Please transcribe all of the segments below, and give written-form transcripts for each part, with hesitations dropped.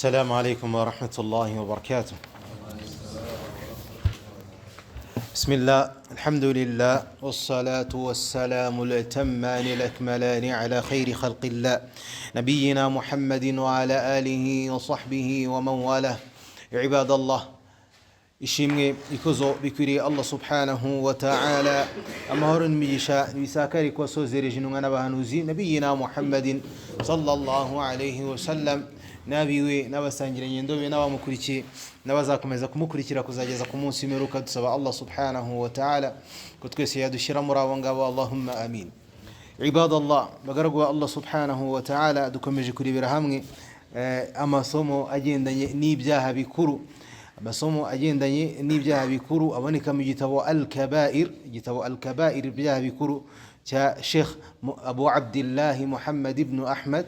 السلام عليكم ورحمة الله وبركاته. بسم الله، الحمد لله، والصلاة والسلام الأتمان الأكملان على خير خلق الله نبينا محمد وعلى آله وصحبه ومن والاه. عباد الله، ishimwe ikozo bikwiriye Allah subhanahu wa ta'ala, amahoro n'imigisha bisakari kwa sozereje intumwa n'abahanuzi nabiyina Muhammadin sallallahu alayhi wa sallam, nabiwe n'abasangiranye ndobe n'abamukurikiye n'abazakomeza kumukurikira kuzageza ku munsi w'imperuka. Dusaba Allah subhanahu wa ta'ala ko twese yadushira muri abo ngabo, Allahumma amin. Ibadallah, bagaragu wa Allah subhanahu wa ta'ala, dukomeje kurebera hamwe amasomo agendanye n'ibyaha bikuru, amasomo agendanye n'ibyaha bikuru aboneka mu gitabo Al-Kabair, igitabo Al-Kabair, ibyaha bikuru cya Sheikh Abu Abdullah Muhammad ibn Ahmad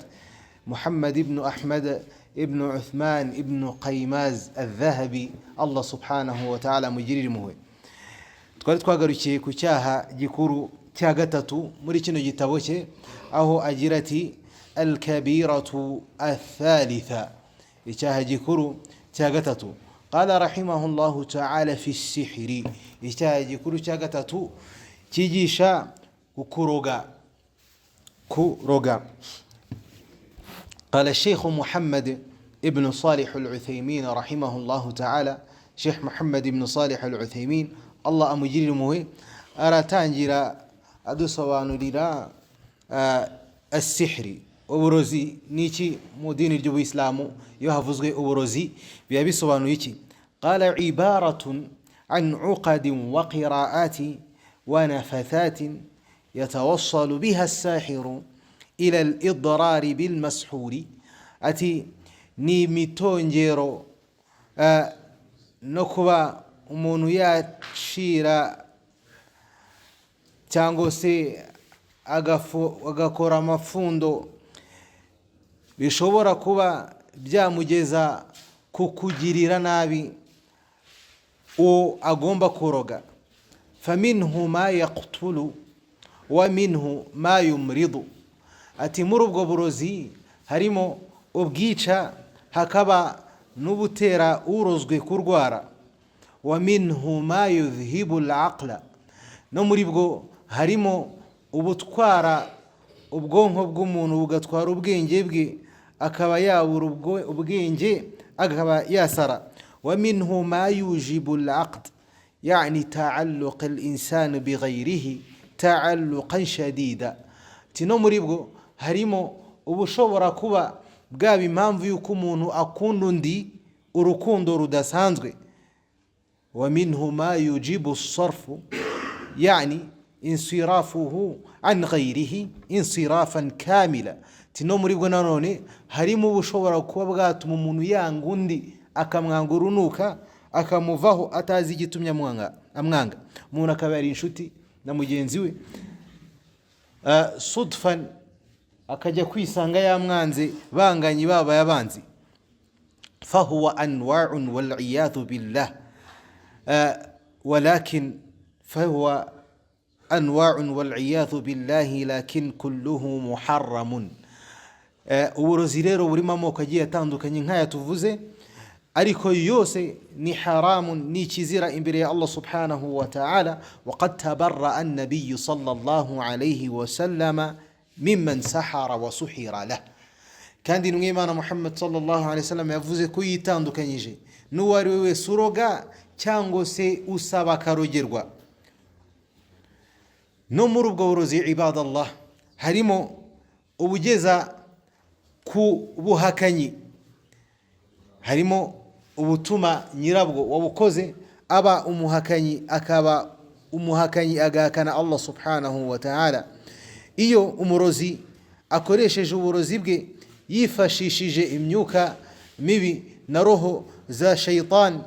ibn Uthman ibn Qaymaz al-Dhahabi, Allah subhanahu wa ta'ala mugirire impuhwe. Twari twagarukiye ku cyaha gikuru cya gatatu muri kino gitabo cye, aho agira ati al-kabiratu athalitha, icyaha gikuru cya gatatu. قال رحمه الله تعالى في السحر، icyaha gikuru cya gatatu cyigisha kuroga. قال الشيخ محمد ابن صالح العثيمين رحمه الله تعالى، شيخ محمد ابن صالح العثيمين الله amugirire impuhwe, aratangira adusobanurira السحر. uburozi niki mu dini ry'Ubuislamu? iyo havuzwe uburozi biba bisobanuye iki? qala ibaratun an uqadin wa qira'ati wa nafathatin yatawassalu biha as-sahiru ila al-idrar bil mashuri, ati ni mitongero no kuba umuntu yacira cyangwa se agakora amafundo bishobora kuba byamugeza kukugirira nabi uwo agomba kuroga. faminhu ma yaqtulu wa minhu ma yumridu, ati muri ubwo burozi harimo ubwica, hakaba n'ubutera urozwe kurwara. wa minhu ma yudhibu al-aqla, no muri bwo harimo ubutwara ubwonko bw'umuntu, bugatwara ubwenge bwe, akaba yabura ubwenge, akaba yasara. wa minhu ma yujibu al-aqd, yani ta'alluq al-insan bighayrihi ta'alluqan shadida, tino muri bwo harimo ubushobora kuba bwaba impamvu yuko umuntu akunda undi urukundo rudasanzwe. wa minhu ma yujibu as-sarfu, yani insirafuhu an ghayrihi insirafan kamila, tino muri bwo nanone harimo ubushobora kuba bwatuma umuntu yanga undi, akamwanga urunuka, akamuvaho atazi igitumye amwanga. umuntu akaba yari inshuti na mugenzi we, sudfan akajya kwisanga yamwanze, banganye baba yabanzi. fahuwa anwa'un wal iyadhu billah, walakin fahuwa أنواع والعياذ بالله لكن كله محرم. uburozi rero burimo amoko agiye atandukanye nk'aya tuvuze, ariko yose ni haramu, ni kizira imbere ya Allah subhanahu wa ta'ala. وقد تبرأ النبي صلى الله عليه وسلم ممن سحر وسحر له, kandi n'umwimana Muhammad sallallahu alayhi wa sallam yavuze ko yitandukanyije n'uwari we wese uroga cyangwa se usaba akarogerwa. no muri ubwo burozi ibadallah harimo ubugeza ku buhakanyi, harimo ubutuma nyirabwo wabukoze aba umuhakanyi, akaba umuhakanyi agahakana Allah subhanahu wa ta'ala. iyo umurozi akoresheje uburozi bwe yifashishije imyuka mibi na roho za shaytan,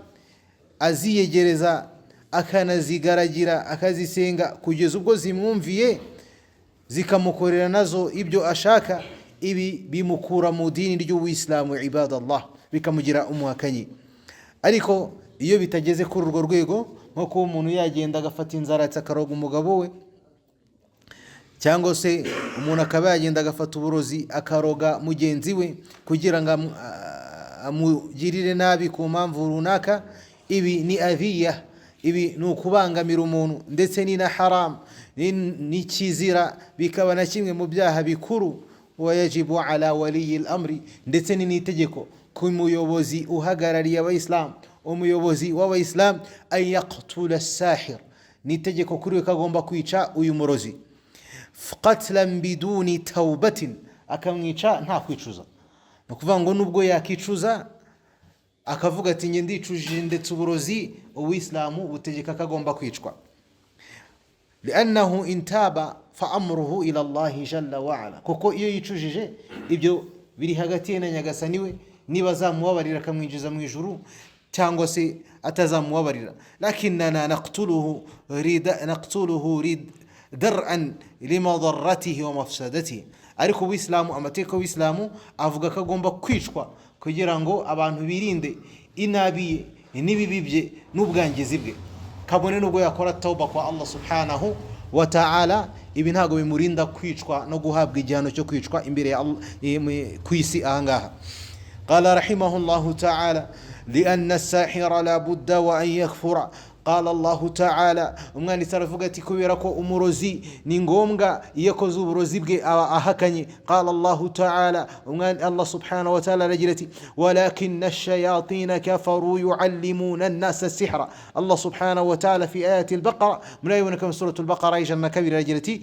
aziyegereza akanazigaragira, akazisenga kugeza ubwo zimwumviye zikamukorera nazo ibyo ashaka, ibi bimukura mu dini ry'Ubuislamu ibadallah, bikamugira umuhakanyi. ariko iyo bitageze kuri urwo rwego, nko kuba umuntu yagenda agafata inzaratsi akaroga umugabo we, cyangwa se umuntu akaba yagenda agafata uburozi akaroga mugenzi we kugira ngo amugirire nabi ku mpamvu runaka, ibi ni adhiya, ibi ni ukubangamira umuntu, ndetse ni na haram, ni kizira, bikaba na kimwe mu byaha bikuru. Wayajibu ala waliyi al-amri, ndetse ni n'itegeko ku muyobozi uhagarariye abayisilamu, umuyobozi w'abayisilamu, an yaqtula as-sahir, ni itegeko kuri we ko agomba kwica uyu murozi, qatlan biduni tawbatin, akamwica nta kwicuza. Ni ukuvuga ngo nubwo yakicuza akavuga ati nge ndicujije ndetse uburozi, ubuyisilamu butegeka ko agomba kwicwa. liannahu intaba fa amruhu ila Allahi jalla wa ala, kuko iyo yicujije ibyo biri hagati ye na nyagasani we, niba azamubabarira akamwinjiza mu ijuru cyangwa se atazamubabarira. lakinnana naqtuluhu dar'an limadarratihi wa mafsadatihi, ariko ubuyisilamu, amateka y'ubuyisilamu avuga ko agomba kwicwa kugira ngo abantu birinde inabi ye n'ibibi bye n'ubwangizi bwe, kabone nubwo yakora tauba kwa Allah subhanahu wa ta'ala, ibi ntago bimurinda kwicwa no guhabwa igihano cyo kwicwa imbere ya Allah ku isi ahangaha. Qala rahimahullahu ta'ala lianna as-sahira la budda wa an yakfura. Qala Allahu ta'ala, umwanditsi aravuga ati kubera ko umurozi ni ngombwa iyo akoze uburozi bwe ahakanye. Qala Allahu ta'ala, Allah subhanahu wa ta'ala aragira ati walakinna ash-shayatina kafaru yuallimuna an-nasa as-sihra. Allah subhanahu wa ta'ala fi ayati al-Baqara, murayiboneka mu suratu al-Baqara ijana kabiri aragira ati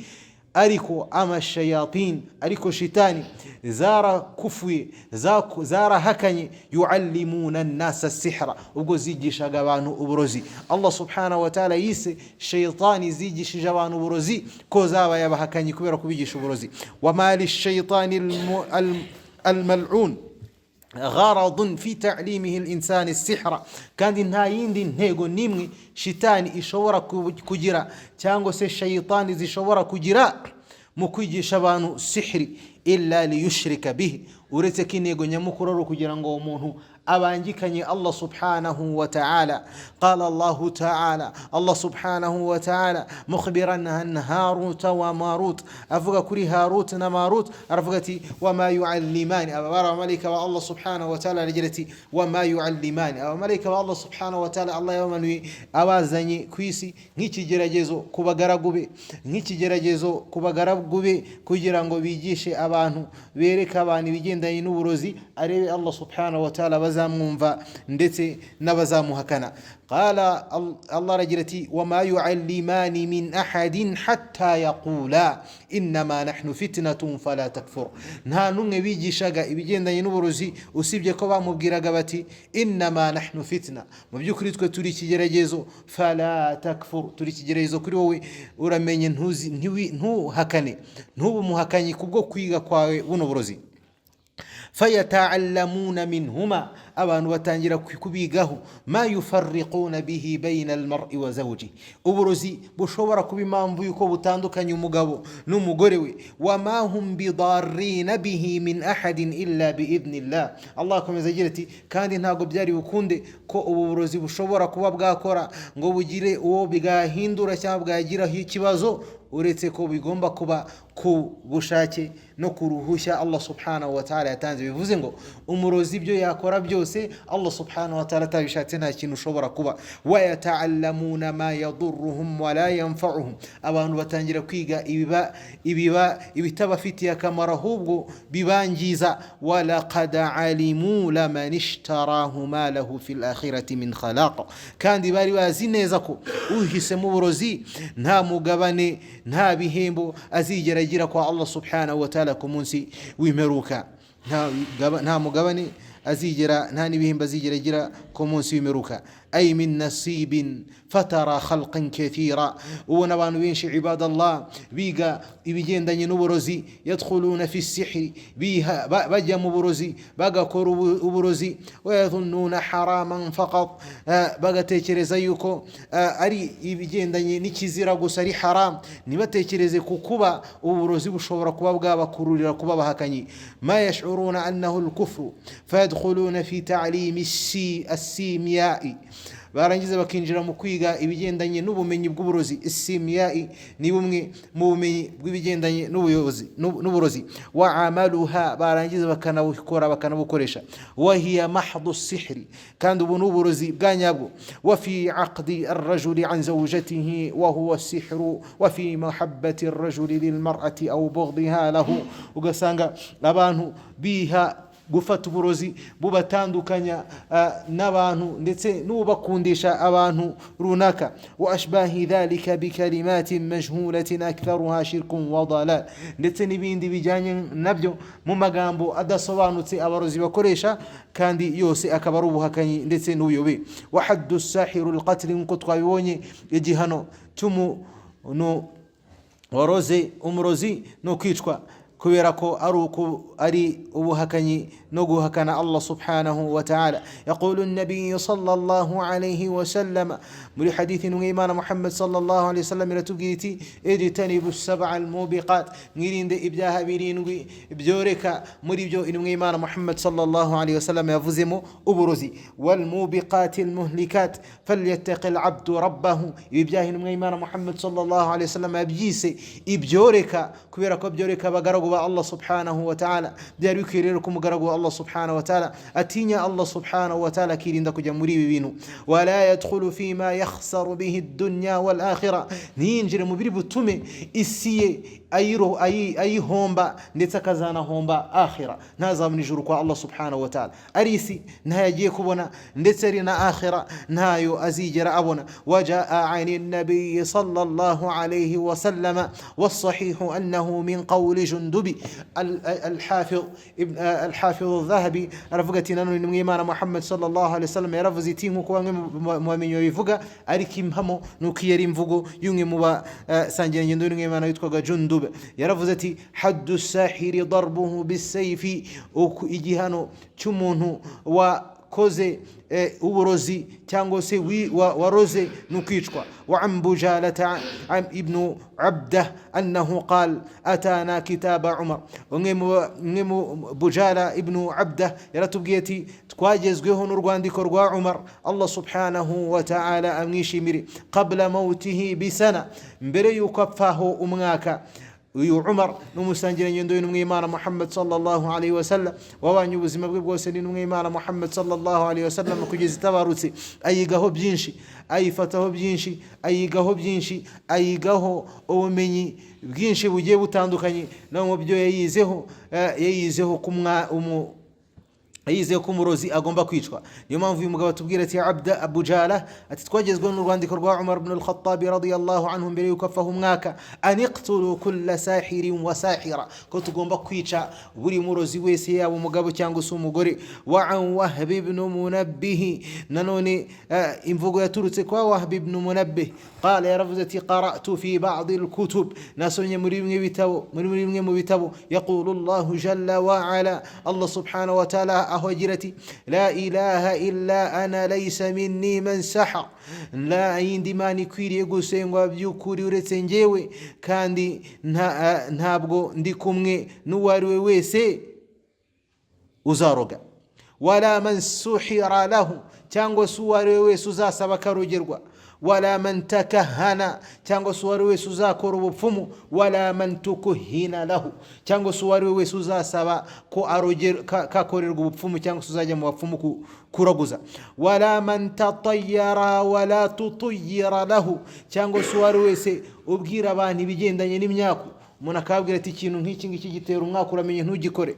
ariko ama shayatin, ariko shitani zarakufuye, zarahakanye, yuallimuna an-nasa as-sihra, ubwo zigishaga abantu uburozi. Allah subhanahu wa ta'ala yise shaytani zigishije abantu uburozi ko zaba yabahakanye kubera kubigisha uburozi. wa mali shaytani al-mal'un gharadun fi ta'limihi al-insani as-sihra, kandi nta yindi ntego nimwe shitani ishobora kugira cyangwa se shaytani zishobora kugira mu kwigisha abantu sihri illa liyushrika bihi, uretse ko intego nyamukuru ari kugira ngo umuntu abangikanye Allah subhanahu wa ta'ala. Qala Allahu ta'ala, Allah subhanahu wa ta'ala mukhbiran an Harut wa Marut, avuga kuri Harut na Marut, aravuga ati wama yuallimani, abara malaika wa Allah subhanahu wa ta'ala aragira ati wama yuallimani, abamalaika wa Allah subhanahu wa ta'ala Allah yabamanuye abazanye ku isi nk'ikigeragezo ku bagaragu be, nk'ikigeragezo ku bagaragu be, kugira ngo bigishe abantu, bereka abantu ibigendanye n'uburozi, arebe Allah subhanahu wa ta'ala bazamwumva ndetse n'abazamuhakana. Qala Allah aragira ati wama yuallimani min ahadin hatta yaqula innama nahnu fitnatun fala takfur, nta numwe bigishaga ibigendanye n'uburozi usibye ko bamubwiraga bati innama nahnu fitna, mu by'ukuri twe turi ikigeragezo, fala takfur, turi ikigeragezo kuri wowe, uramenye ntuhakane, ntubumuhakanyi kubwo kwiga kwawe buno burozi. fayata'allamuna minhuma, abantu batangira kubigaho, ma yufarriquna bihi bayna al-mar'i wa zawji, uburozi bushobora kuba impamvu yuko butandukanye umugabo n'umugore we. wa ma hum bidarrina bihi min ahadin illa biidhnillah, Allah akomeza agira ati kandi ntago byari bukunde ko ubu burozi bushobora kuba bwakora ngo bugire uwo bwahindura cyangwa bwagiraho ikibazo, uretse ko bigomba kuba ku bushake no kuruhushya Allah subhanahu wa ta'ala yatanze. Bivuze ngo umurozi ibyo yakora byose Allah subhanahu wa ta'ala atabishatse nta kintu ushobora kuba. wa yata'allamuna ma yadurruhum wa la yanfa'uhum, abantu batangira kwiga ibitabafitiye akamaro ahubwo bibangiza. wa laqad alimu laman ishtarahu ma lahu fil akhirati min khalaq, kandi bari bazi neza ko uhisemo uburozi nta mugabane, nta bihembo azigera agira kwa Allah subhanahu wa ta'ala ku munsi w'imperuka, nta mugabane azigera, nta n'ibihembo azigera agira ku munsi w'imperuka. ay min nasibin fatara khalqan kathira, ubona abantu benshi ibadallah biga ibigendanye n'uburozi, yadkhuluna fi sihri, bajya mu burozi bagakora uburozi, wayadhunnuna haraman faqat, bagatekereza yuko ari ibigendanye n'ikizira gusa, ari haram, nibatekereze kukuba uburozi bushobora kuba bwabakururira kuba bahakanyi. ma yash'uruna annahu al-kufru fayadkhuluna fi ta'limi as-simya'i, barangiza bakinjira mu kwiga ibigendanye n'ubumenyi bw'uburozi. Isimyai ni bumwe mu bumenyi bw'ibigendanye n'uburozi. Wa amaluha, barangiza bakanabukora bakanabukoresha. Wa hiya mahdhu sihri, kandi ubu n'uburozi bwa nyabwo. Wa fi aqdi ar-rajuli an zawjatihi wa huwa sihru wa fi mahabbati ar-rajuli lil mar'ati aw bughdiha lahu. Ugasanga abantu biha gufata uburozi bubatandukanya n'abantu ndetse n'ubakundisha abantu runaka. Wa ashbahi dhalika bi kalimatin majhulatin aktharuha shirkun wa dalal, ndetse n'ibindi bijyanye nabyo mu magambo adasobanutse abarozi bakoresha, kandi yose akaba ari ubuhakanyi ndetse n'ubuyobe. Wa haddu sahiru alqatl, nko twabibonye igihano cy'umuntu waroze umurozi no kwicwa, kubera ko ari ubuhakanyi no guhakana Allah subhanahu wa ta'ala. Yaqulu an-nabiy sallallahu alayhi wa sallam, muri hadithi n'umwimana Muhammad sallallahu alayhi wa sallam iratubwira iti ijtanibu as-sab'a al-mubiqat, mwirinde ibyaha birindwi byoreka. muri byo n'umwimana Muhammad sallallahu alayhi wa sallam yavuzemo uburozi. Wal mubiqat al-muhlikat falyattaqi al-'abdu rabbahu, ibyaha n'umwimana Muhammad sallallahu alayhi wa sallam yabyise ibyoreka, kubera ko byoreka abagaragu ba Allah subhanahu wa ta'ala. byari bikwiriye ko umugaragu wa Allah subhanahu wa ta'ala atinya Allah subhanahu wa ta'ala, akirinda kujya muri ibi bintu. Wala yadkhulu fima yakhsaru bihi ad-dunya wal akhirah, ntiyinjire mu biri butume isi ye ayihomba ndetse akazanahomba akhira, ntazabona ijuru kwa Allah subhanahu wa ta'ala. ari isi ntayagiye kubona, ndetse ari na akhira ntayo azigera abona. Wajaa ani nabiy sallallahu alayhi wa sallam was-sahih annahu min qawli jundubi al-hafiz al-dhahabi, aravuga ati nanone n'umwimana Muhammad sallallahu alayhi wa sallam yaravuze iti, nkuko bamwe mu bamenyi bivuga, ariko impamo nuko yari imvugo y'umwe mu basangira ngendo n'umwimana witwaga Jundub. yaravuze ati haddu sahiri darbuhu bisayfi, igihano cy'umuntu wakoze uburozi cyangwa se waroze n'ukwicwa. Wa an bujalata ibn abdah annahu qal atana kitaba umar, umwe mu bujala ibn abdah yaratubwiye ati twagezweho n'urwandiko rwa Umar, Allah subhanahu wa ta'ala amwishimire, qabla mautihi bisana, mbere yuko apfaho umwaka. uyu Umar n'umusangira ngendo n'umwimana Muhammad sallallahu alayhi wa sallam, wabanye ubuzima bwe bwose n'umwimana Muhammad sallallahu alayhi wa sallam kugeza itabarutse. ayigaho byinshi, ayifataho byinshi, ayigaho byinshi, ayigaho ubumenyi bwinshi bugiye butandukanye. no mu byo yayizeho yize ko umurozi agomba kwicwa. niyo mpamvu uyu mugabo atubwira ati Abu Jala ati twagezweho n'urwandiko rwa Umar ibn al-Khattab radiyallahu anhu mbere yuko afaho umwaka, aniqtulu kulla sahirin wa sahira, ko tugomba kwica buri murozi wese, yaba umugabo cyangwa se umugore. Wa an Wahb ibn Munabbih, nanone imvugo yaturutse kwa Wahb ibn Munabbih, qala yaravuze ati qara'tu fi ba'd al-kutub, nasomye muri bimwe mu bitabo, yaqulu Allah jalla wa ala, Allah subhanahu wa ta'ala aho agira ati la ilaha illa ana laysa minni man sahar, la yindi mana ikwiriye gusengwa by'ukuri uretse njyewe, kandi ntabwo ndi kumwe n'uwari we wese uzaroga. Wala man suhira lahu, cyangwa se uwari we wese uzasaba akarogerwa. Wala man takahana, cyangwa se uwari wese uzakora ubupfumu. Wala man tukuhina lahu, cyangwa se uwari wese uzasaba ko kakorerwa ubupfumu cyangwa se uzajya mu bapfumu kuraguza. Wala man tatayyara wala tutayyara lahu, cyangwa se uwari wese ubwira abantu ibigendanye n'imyaku, umuntu akabwira ati ikintu nk'iki ngiki gitera umwaka uramenye ntugikore.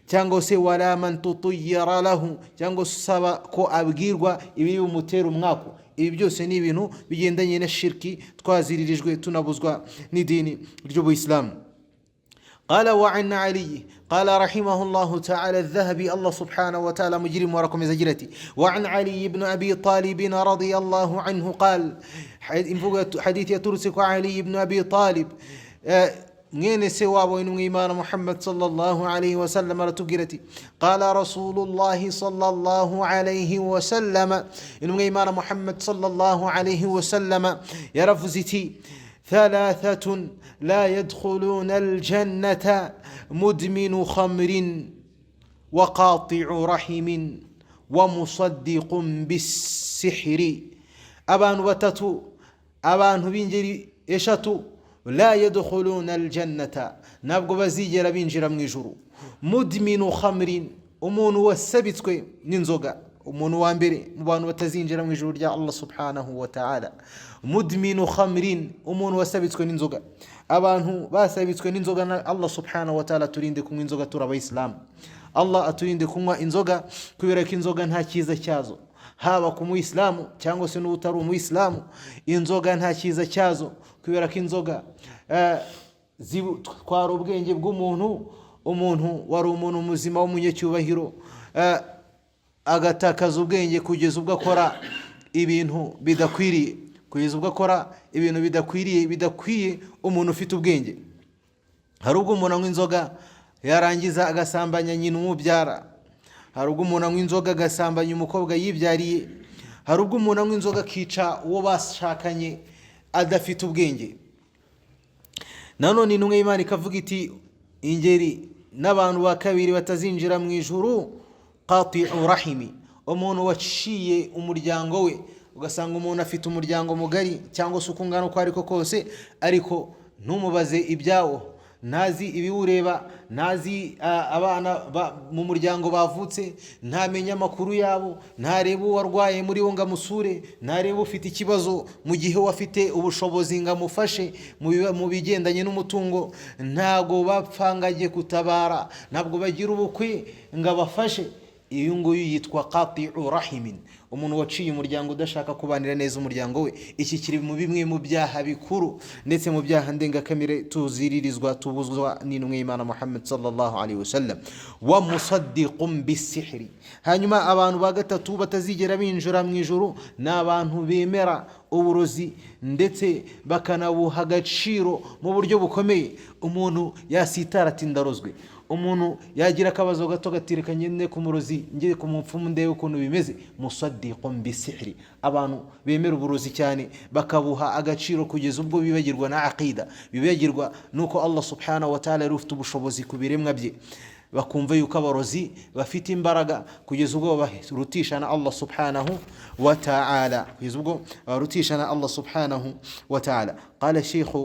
cyangwa se wala man tutayyara lahu, cyangwa se usaba ko abwirwa ibiri bumutera umwaka. ibi byose ni ibintu bigendanye na shirki twaziririjwe tunabuzwa n'idini ry'Ubuyisilamu. قال وعن علي قال رحمه الله تعالى الذهبي الله سبحانه وتعالى مجرم ورقم زجرتي. وعن علي بن أبي طالب رضي الله عنه قال، حديث يترسك علي بن أبي طالب ngene sewabo inu imana Muhammad sallallahu alayhi wa sallam ratugirati qala rasulullah sallallahu alayhi wa sallam, inu imana Muhammad sallallahu alayhi wa sallam yarafuziti ثلاثة لا يدخلون الجنة مدمن خمر وقاطع رحم ومصدق بالسحر abantu batatu, abantu b'ingeri eshatu, la yadkhuluna aljannata, nabwo bazigera binjira mu ijuru. Mudminu khamrin, umuntu wasabitswe n'inzoga, umuntu wa mbere mu bantu batazinjira mu ijuru rya Allah subhanahu wa ta'ala. Mudminu khamrin, umuntu wasabitswe n'inzoga. Abantu basabitswe n'inzoga na Allah subhanahu wa ta'ala turinde kunywa inzoga turi abayisilamu. Allah aturinde kunywa inzoga kubera ko inzoga nta cyiza cyazo, haba ku muyisilamu cyangwa se n'utari umuyisilamu. Inzoga nta cyiza cyazo kubera ko inzoga zitwara ubwenge bw'umuntu. Umuntu wari umuntu muzima w'umunyacyubahiro agatakaza ubwenge kugeza ubwo akora ibintu bidakwiriye, kugeza ubwo akora ibintu bidakwiye umuntu ufite ubwenge. Hari ubwo umuntu anywa inzoga yarangiza agasambanya nyina umubyara. Hari ubwo umuntu anywa inzoga agasambanya umukobwa yibyariye. Hari ubwo umuntu anywa inzoga akica uwo bashakanye adafite ubwenge. Nanone intumwa y'Imana ikavuga iti, ingeri n'abantu ba kabiri batazinjira mu ijuru, qati'u rahimi, umuntu waciye umuryango we. Ugasanga umuntu afite umuryango mugari cyangwa se ukungana uko ariko kose, ariko ntumubaze ibyawo, ntazi ibiwureba, ntazi abana mu muryango bavutse, ntamenya amakuru yabo, ntareba uwarwaye muri wo ngo amusure, ntareba ufite ikibazo mu gihe wafite ubushobozi ngo amufashe mu bigendanye n'umutungo. Ntago bapfangaje kutabara, ntabwo bagira ubukwe ngo abafashe. Uyu nguyu yitwa qati'u rahimin, umuntu waciye umuryango udashaka kubanira neza umuryango we. Iki kiri mu bimwe mu byaha bikuru ndetse mu byaha ndengakamere tuziririzwa tubuzwa n'intumwa y'Imana Muhammad sallallahu alaihi wasallam. Wa musaddiqun bisihri, hanyuma abantu ba gatatu batazigera binjira mu ijuru ni abantu bemera uburozi ndetse bakanabuha agaciro mu buryo bukomeye. Umuntu yasitara ati ndarozwe, umuntu yagira akabazo gato gatireka ngende ku murozi, ngire ku mupfumu ndebe ukuntu bimeze. Musaddiqun bisihri, abantu bemera uburozi cyane bakabuha agaciro kugeza ubwo bibagirwa na aqida, bibagirwa nuko Allah subhanahu wa ta'ala rufite ubushobozi ku biremwa bye, bakumva yuko abarozi bafite imbaraga kugeza ubwo barutisha na Allah subhanahu wa ta'ala, kugeza ubwo barutisha na Allah subhanahu wa ta'ala. قال الشيخ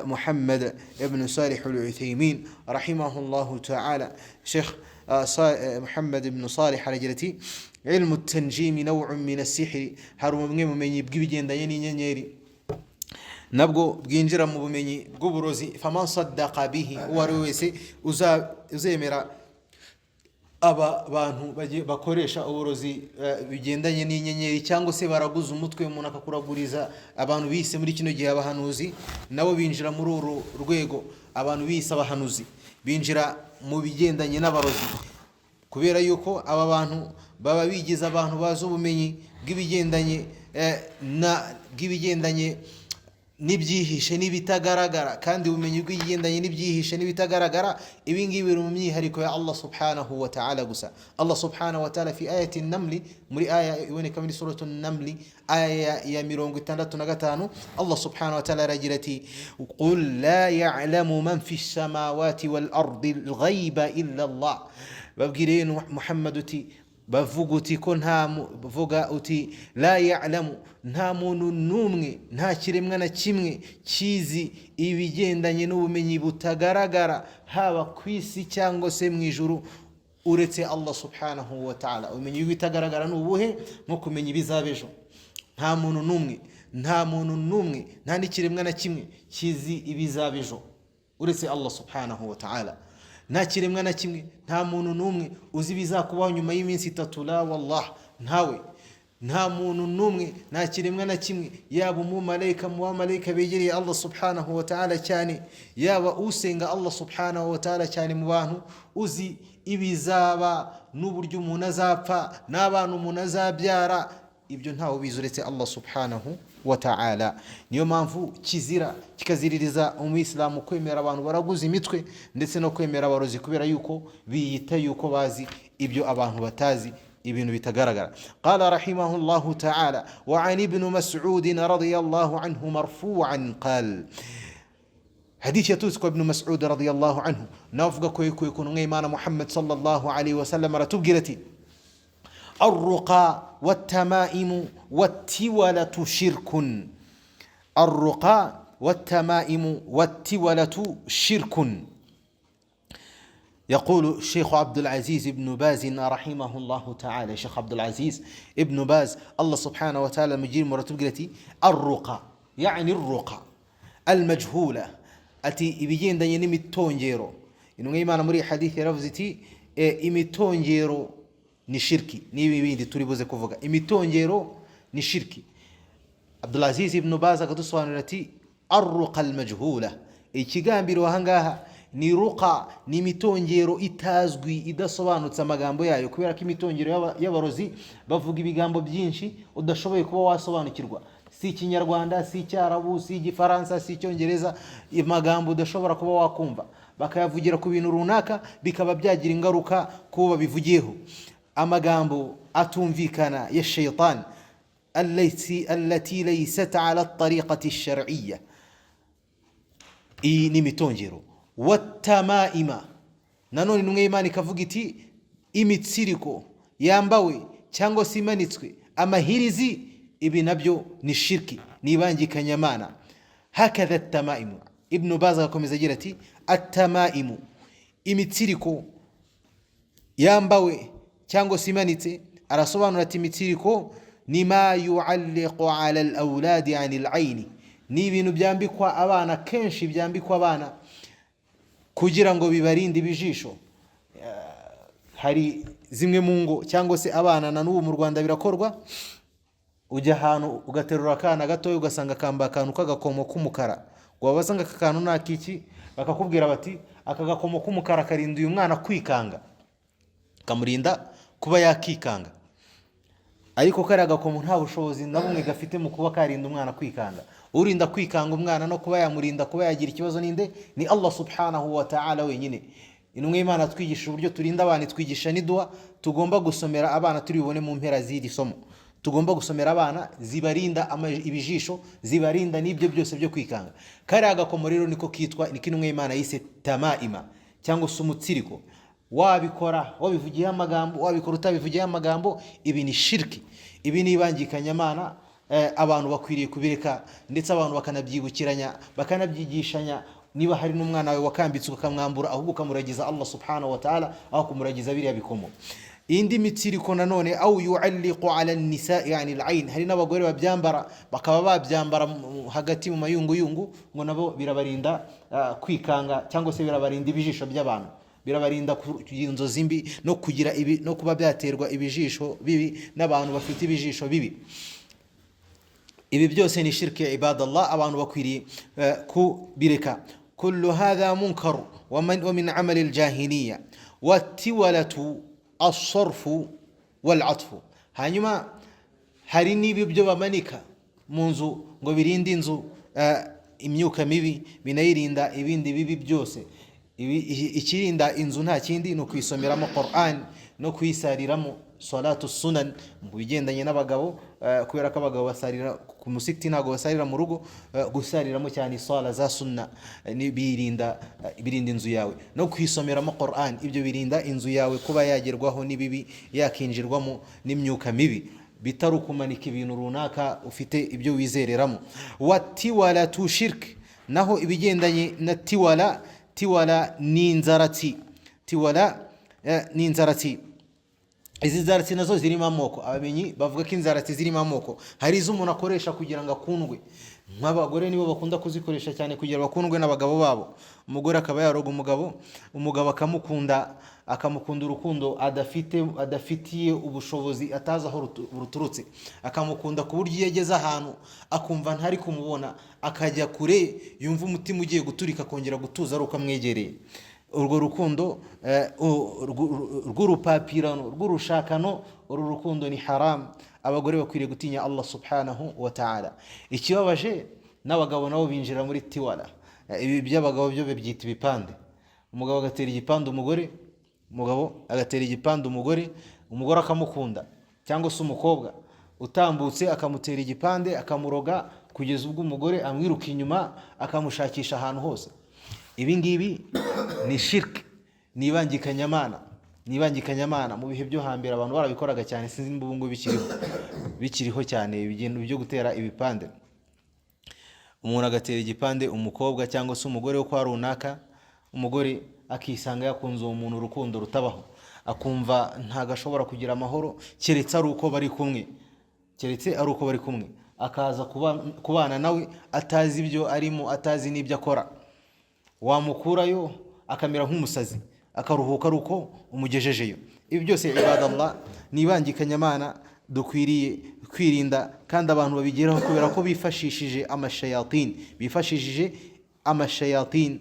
محمد ابن صالح العثيمين رحمه الله تعالى، شيخ محمد بن صالح رجلتي، علم التنجيم نوع من السحر، hari umwe mu bumenyi bw'ibigendanye n'inyenyeri nabwo bwinjira mu bumenyi bw'uburozi. Faman saddaqa bihi, uwari wese uzemera aba bantu bakoresha uburozi bigendanye n'inyenyeri cyangwa se baraguza umutwe, umuntu akakuraguriza. Abantu bise muri kino gihe abahanuzi nabo binjira muri uru rwego. Abantu bise abahanuzi binjira mu bigendanye n'abarozi, kubera yuko aba bantu baba bigize abantu bazi ubumenyi bw'ibigendanye n'ibyihishe n'ibitagaragara, kandi ubumenyi bw'igendanye n'ibyihishe n'ibitagaragara ibi ngibi biri mu myihariko ya Allah subhanahu wa ta'ala gusa. Allah subhanahu wa ta'ala fi ayati an-naml, muri aya iboneka muri suratu an-naml aya ya 65, Allah subhanahu wa ta'ala aragira ati, qul la ya'lamu man fi as-samawati wal ardi al-ghayba illa Allah. Babwire Muhammad uti, bavuga uti ko vuga uti la ya'lamu, nta muntu numwe, nta kiremwa na kimwe kizi ibigendanye n'ubumenyi butagaragara haba ku isi cyangwa se mu ijuru uretse Allah subhanahu wa ta'ala. Ubumenyi bitagaragara n'ubuhe? nko kumenya ibizabejo. Nta muntu numwe, nta n'ikiremwa na kimwe kizi ibizabejo uretse Allah subhanahu wa ta'ala. Nta kiremwa na kimwe, nta muntu numwe uzi bizakubaho nyuma y'iminsi 3. La wallah, ntawe. Nta muntu numwe, nta kiremwa na kimwe, yaba umumarayika mu bamarayika begereye Allah subhanahu wa ta'ala cyane, yaba usenga Allah subhanahu wa ta'ala cyane mu bantu, uzi ibizaba n'uburyo umuntu azapfa n'abantu umuntu azabyara. Ibyo ntawe bizi uretse Allah subhanahu wa ta'ala. Niyo mpamvu kizira kikaziririza umuyisilamu kwemera abantu baraguza imitwe ndetse no kwemera abarozi, kubera yuko biyita yuko bazi ibyo abantu batazi, ibintu bitagaragara. Qala rahimahullahu ta'ala, wa an ibn Mas'ud radiyallahu anhu marfu'an qala, hadith yatuzwa ibn Mas'ud radiyallahu anhu, navuga ko yikuye kunwe Imana Muhammad sallallahu alaihi wasallam aratubwira ati, الرقى والتمائم والتولة شرك. الرقى والتمائم والتولة شرك. يقول الشيخ عبد العزيز ابن باز رحمه الله تعالى. الشيخ عبد العزيز ابن باز الله سبحانه وتعالى مجير مرتب قلتي الرقى يعني الرقى المجهولة أتي إبيجين دا ينمي التونجيرو إنه إيمان مري حديث رفزتي إمي التونجيرو نشركي نيبي بيدي تريبوزي كوفوغا إمي التونجيرو نشركي. عبد العزيز ابن باز قد سوانرتي الرقى المجهولة إيكيغان بيروهانغاها ni ruqa ni imitongero itazwi idasobanutse amagambo yayo, kubera ko imitongero y'abarozi bavuga ibigambo byinshi udashoboye kuba wasobanukirwa, si ikinyarwanda, si icyarabu, si igifaransa, si icyongereza, amagambo udashobora kuba wakumva, bakayavugira ku bintu runaka bikaba byagira ingaruka kuba bivugiyeho, amagambo atumvikana ya shaytan allati laysat ala at-tariqati ash-shar'iyya. Iyi ni imitongero. Watamaima, nanone intumwa y'Imana ikavuga iti imitsiriko yambawe cyangwa se imanitswe, amahirizi, ibi nabyo ni shirki, ni ibangikanyamana. Hakadha at-tamaimu, Ibn Baz akomeza agira ati at-tamaimu, imitsiriko yambawe cyangwa se imanitse, arasobanura ati imitsiriko ni ma yu'alliqu ala al-awladi 'anil 'ayni, ni ibintu byambikwa abana, kenshi byambikwa abana kugira ngo bibarinde ibijisho. Hari zimwe mu ngo cyangwa se abana na n'ubu mu Rwanda birakorwa, ujya ahantu ugaterura akana gato ugasanga kamba akantu k'agakomo k'umukara, wabasanga akakantu nakiki, bakakubwira bati aka gakomo k'umukara karinda uyu mwana kwikanga, kamurinda kuba yakikanga, ariko kari agakomo nta bushobozi na bumwe gafite mu kuba karinda umwana kwikanga. Urinda kwikanga umwana no kuba yamurinda kuba yagira ikibazo ninde? Ni Allah subhanahu wa ta'ala wenyine. Intumwa y'Imana twigisha uburyo turinda abana, twigisha n'idua tugomba gusomera abana, turi bubone mu mpera z'iri somo. Tugomba gusomera abana zibarinda ibijisho, zibarinda n'ibyo byose byo kwikanga. Kari agakomo rero niko kitwa, niko intumwa y'Imana yise tamaima cyangwa se umutsiriko. Wabikora wabivugiye amagambo, wabikora utabivugiye amagambo, ibi ni shirki, ibi ni ibangikanyamana. Abantu bakwiriye kubireka, ndetse abantu bakanabyibukiranya, bakanabyigishanya. Niba hari n'umwana wawe wakambitse ukamwambura, ahubwo ukamuragiza Allah subhanahu wa ta'ala, aho kumuragiza biriya bikomo. Indi mitsiriko nanone, au yu'alliqu ala an-nisa'i 'anil 'ayn, hari n'abagore babyambara, bakaba babyambara hagati mu mayunguyungu, ngo nabo birabarinda kwikanga cyangwa se birabarinda ibijisho by'abantu, birabarinda kugira inzozi mbi no kugira no kuba byaterwa ibijisho bibi n'abantu bafite ibijisho bibi. Ibi byose ni shirki ya ibadallah, abantu bakwiriye kubireka. Kullu hadha munkar wa min amali al-jahiliya wattiwalatu as-sarfu wal-'atfu. Hanyuma hari n'ibyo byo bamanika mu nzu ngo birinde inzu imyuka mibi, binayirinda ibindi bibi byose. Ikirinda inzu nta kindi no kwisomeramo Qur'an no kwisariramo salatu sunan mu bigendanye n'abagabo, kubera ko abagabo basarira ku musikiti ntago basarira mu rugo, gusariramo cyane sala za sunna birinda inzu yawe, no kwisomeramo Qur'an, ibyo birinda inzu yawe kuba yagerwaho n'ibibi, yakinjirwamo n'imyuka mibi, bitari ukumanika ibintu runaka ufite ibyo wizereramo. Watiwala tu shirk, naho ibigendanye na tiwala ni inzaratsi, tiwala ni inzaratsi. Izi nzaratsi nazo zirimo amoko, abamenyi bavuga ko inzaratsi zirimo amoko. Hari izo umuntu akoresha kugira ngo akundwe, nk'abagore nibo bakunda kuzikoresha cyane kugira bakundwe n'abagabo babo. Umugore akaba yaroga umugabo akamukunda urukundo adafitiye ubushobozi, atazi aho ruturutse, akamukunda ku buryo iyo ageze ahantu akumva ntari kumubona, akajya kure, yumva umutima ugiye guturika, akongera gutuza ari uko amwegereye. Urwo rukundo rw'urupapirano, rw'urushakano, uru rukundo ni haram. Abagore bakwiriye gutinya Allah subhanahu wa ta'ala. Ikibabaje, n'abagabo nabo binjira muri tiwala. Ibi by'abagabo byo byita ibipande. Umugabo agatera igipande umugore, umugabo agatera igipande umugore akamukunda, cyangwa se umukobwa utambutse akamutera igipande akamuroga kugeza ubwo umugore amwiruka inyuma akamushakisha ahantu hose. Ibi ngibi ni shirk, ni ibangikanyamana, nibangikanyamana mu bihe byo hambere abantu barabikoraga cyane, sinzi niba ubungu bikiriho cyane ibintu byo gutera ibipande. Umuntu agatera igipande umukobwa cyangwa se umugore wo kwa runaka, umugore akisanga yakunze uwo muntu urukundo rutabaho, akumva ntagashobora kugira amahoro keretse ari uko bari kumwe, akaza kubana nawe atazi ibyo arimo, atazi n'ibyo akora, wamukurayo akamera nk'umusazi, akaruhuka ari uko umugejejeyo. Ibi byose ibadallah nibangikanyamana dukwiriye kwirinda, kandi abantu babigeraho kubera ko bifashishije amashayatin,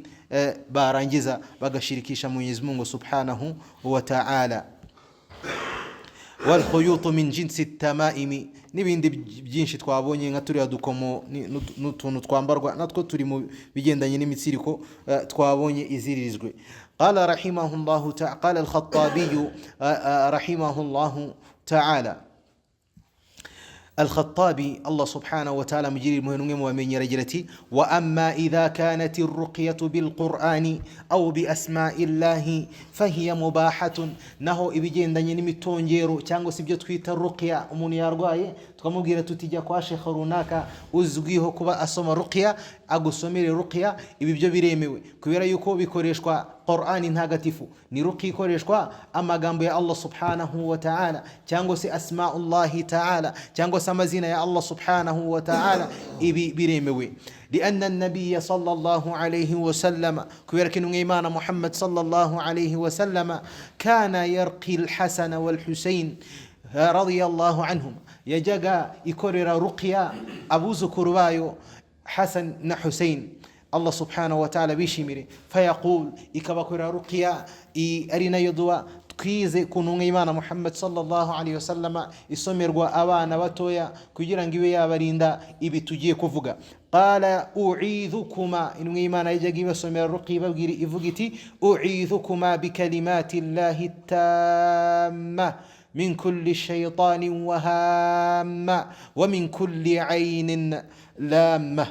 barangiza bagashirikisha Mwenyezi Mungu Subhanahu wa Ta'ala. Wal khuyutu min jinsi tamaimi, n'ibindi byinshi twabonye nka turiya dukomo n'utuntu twambarwa natwo turi mu bigendanye n'imitsiriko twabonye iziririzwe. Qala rahimahullahu ta'ala, qala al-Khattabi rahimahullahu ta'ala, الخطابي الله سبحانه وتعالى مجري المهنم ومن يرجلتي وأما إذا كانت الرقية بالقرآن أو بأسماء الله فهي مباحة. نهو إبجين دنيا متونجيرو تانغو سبجت كويت الرقية أمون يارغاي tukamubwira tutijya kwa Sheikh runaka uzwiho kuba asoma ruqya agusomere ruqya, ibi byo biremewe kubera yuko bikoreshwa Qur'ani ntagatifu, ni ruqya ikoreshwa amagambo ya Allah subhanahu wa ta'ala cyangwa se asma'ullahi ta'ala cyangwa se amazina ya Allah subhanahu wa ta'ala, ibi biremewe. لأن النبي صلى الله عليه وسلم كبيرك إيمان محمد صلى الله عليه وسلم كان يرقي الحسن والحسين رضي الله عنهم, yajaga ikorera ruqya abuzukuru bayo Hasan na Hussein, Allah subhanahu wa ta'ala bishimire, fayaqul ikabakorera ruqya ari nayo dua twize kununga Imana Muhammad sallallahu alaihi wasallam isomerwa abana batoya kugira ngo ibe yabarinda ibi tugiye kuvuga. Qala u'idhukuma, inunga Imana yajaga ibasomera ruqya babwira ivuga iti u'idhukuma bikalimati llahi tamma من كل شيطان وهامة ومن كل عين لامة.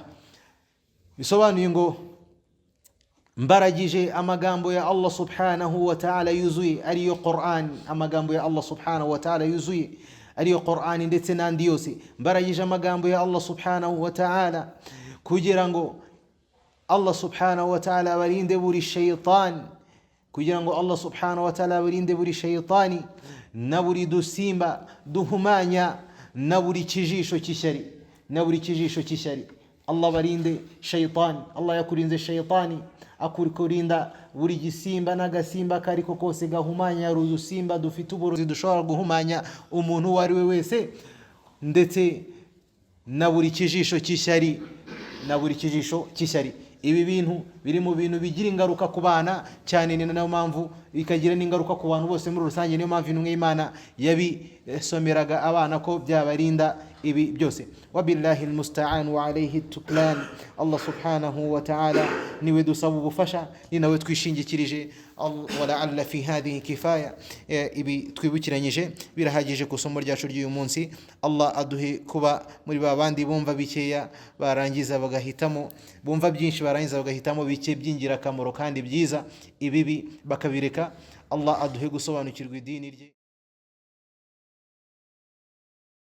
bisobanuye ngo mbaragije amagambo ya Allah subhanahu wa ta'ala yuzuye ariyo Qur'an, amagambo ya Allah subhanahu wa ta'ala yuzuye ariyo Qur'an ndetse n'andi yose, mbaragije amagambo ya Allah subhanahu wa ta'ala kugira ngo Allah subhanahu wa ta'ala abarinde buri shaytan, kugira ngo Allah subhanahu wa ta'ala abarinde buri shaytani na buri dusimba duhumanya na buri kijisho cy'ishyari, Allah barinde shaytan, Allah yakurinze shaytani, akurinda buri gisimba n'agasimba kariko kose gahumanya, udusimba dufite uburozi dushobora guhumanya umuntu wari we wese, ndetse na buri kijisho cy'ishyari. Ibi bintu biri mu bintu bigira ingaruka ku bana cyane, ni nayo mpamvu bikagira n'ingaruka ku bantu bose muri rusange. Niyo mpamvu intumwa y'Imana yabisomeraga abana ko byabarinda ibi byose. Wabillahi almusta'an wa alayhi tuklan. Allah subhanahu wa ta'ala niwe dusaba ubufasha, ni nawe twishingikirije. Wala'alla fi hadhihi kifaya, ibi twibukiranyije birahagije ku somo ryacu ry'uyu munsi. Allah aduhe kuba muri babandi bumva bikeya barangiza bagahitamo, bumva byinshi barangiza bagahitamo bike by'ingirakamaro kandi byiza, ibibi bakabireka. Allah aduhe gusobanukirwa idini rye.